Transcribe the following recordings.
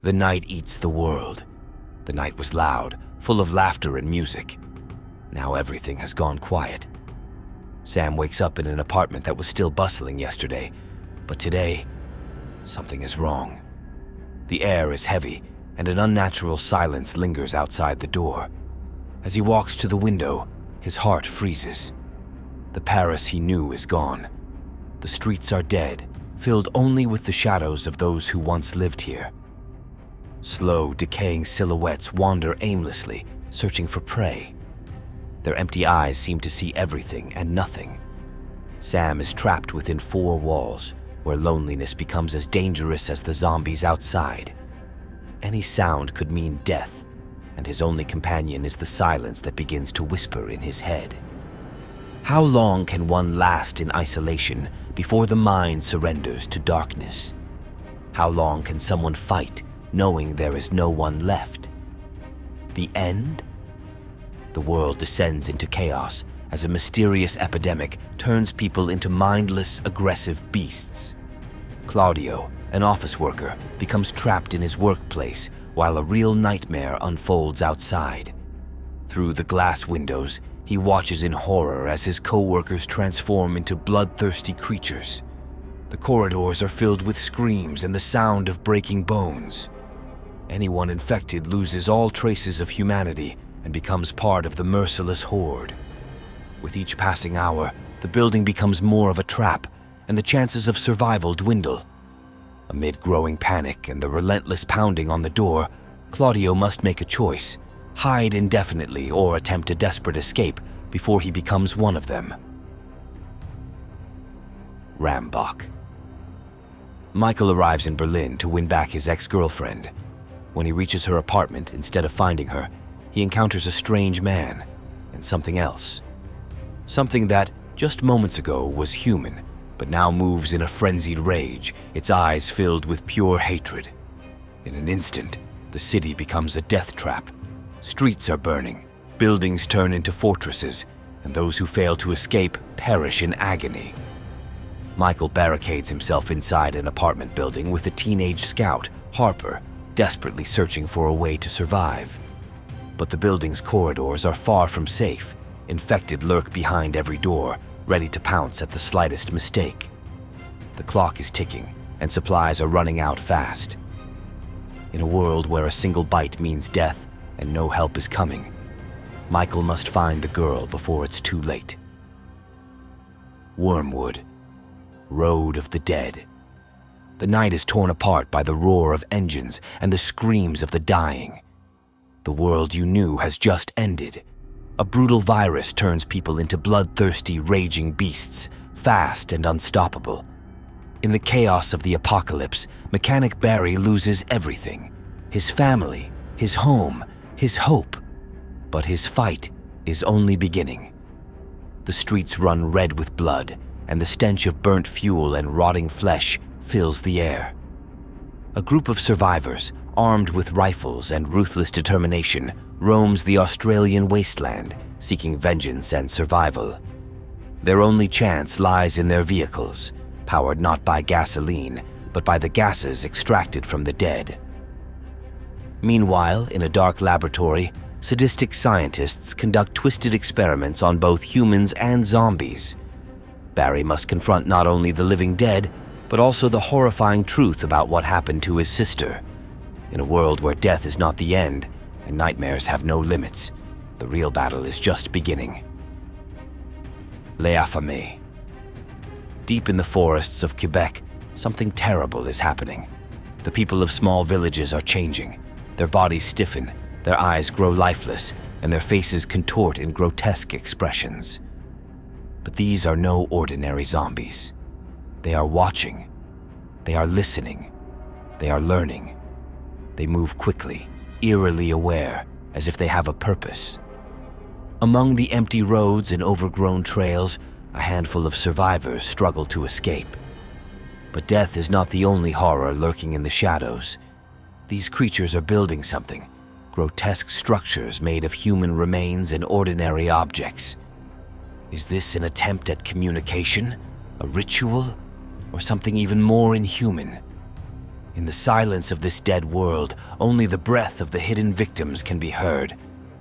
The night eats the world. The night was loud, full of laughter and music. Now everything has gone quiet. Sam wakes up in an apartment that was still bustling yesterday, but today, something is wrong. The air is heavy, and an unnatural silence lingers outside the door. As he walks to the window, his heart freezes. The Paris he knew is gone. The streets are dead, filled only with the shadows of those who once lived here. Slow, decaying silhouettes wander aimlessly, searching for prey. Their empty eyes seem to see everything and nothing. Sam is trapped within four walls, where loneliness becomes as dangerous as the zombies outside. Any sound could mean death, and his only companion is the silence that begins to whisper in his head. How long can one last in isolation before the mind surrenders to darkness? How long can someone fight, knowing there is no one left? The end? The world descends into chaos as a mysterious epidemic turns people into mindless, aggressive beasts. Claudio, an office worker, becomes trapped in his workplace while a real nightmare unfolds outside. Through the glass windows, he watches in horror as his co-workers transform into bloodthirsty creatures. The corridors are filled with screams and the sound of breaking bones. Anyone infected loses all traces of humanity and becomes part of the merciless horde. With each passing hour, the building becomes more of a trap, and the chances of survival dwindle. Amid growing panic and the relentless pounding on the door, Claudio must make a choice: hide indefinitely or attempt a desperate escape before he becomes one of them. Rammbock. Michael arrives in Berlin to win back his ex-girlfriend. When he reaches her apartment, instead of finding her, he encounters a strange man and something else. Something that, just moments ago, was human, but now moves in a frenzied rage, its eyes filled with pure hatred. In an instant, the city becomes a death trap. Streets are burning, buildings turn into fortresses, and those who fail to escape perish in agony. Michael barricades himself inside an apartment building with a teenage scout, Harper, desperately searching for a way to survive. But the building's corridors are far from safe. Infected lurk behind every door, ready to pounce at the slightest mistake. The clock is ticking, and supplies are running out fast. In a world where a single bite means death and no help is coming, Michael must find the girl before it's too late. Wyrmwood, Road of the Dead. The night is torn apart by the roar of engines and the screams of the dying. The world you knew has just ended. A brutal virus turns people into bloodthirsty, raging beasts, fast and unstoppable. In the chaos of the apocalypse, Mechanic Barry loses everything: his family, his home, his hope. But his fight is only beginning. The streets run red with blood, and the stench of burnt fuel and rotting flesh fills the air. A group of survivors, armed with rifles and ruthless determination, roams the Australian wasteland, seeking vengeance and survival. Their only chance lies in their vehicles, powered not by gasoline, but by the gases extracted from the dead. Meanwhile, in a dark laboratory, sadistic scientists conduct twisted experiments on both humans and zombies. Barry must confront not only the living dead, but also the horrifying truth about what happened to his sister. In a world where death is not the end, and nightmares have no limits, the real battle is just beginning. Les Affamés. Deep in the forests of Quebec, something terrible is happening. The people of small villages are changing. Their bodies stiffen, their eyes grow lifeless, and their faces contort in grotesque expressions. But these are no ordinary zombies. They are watching. They are listening. They are learning. They move quickly, eerily aware, as if they have a purpose. Among the empty roads and overgrown trails, a handful of survivors struggle to escape. But death is not the only horror lurking in the shadows. These creatures are building something, grotesque structures made of human remains and ordinary objects. Is this an attempt at communication, a ritual, or something even more inhuman? In the silence of this dead world, only the breath of the hidden victims can be heard,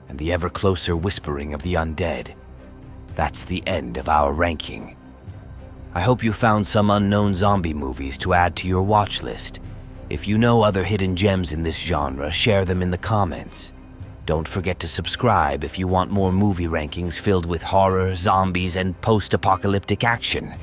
and the ever closer whispering of the undead. That's the end of our ranking. I hope you found some unknown zombie movies to add to your watch list. If you know other hidden gems in this genre, share them in the comments. Don't forget to subscribe if you want more movie rankings filled with horror, zombies, and post-apocalyptic action.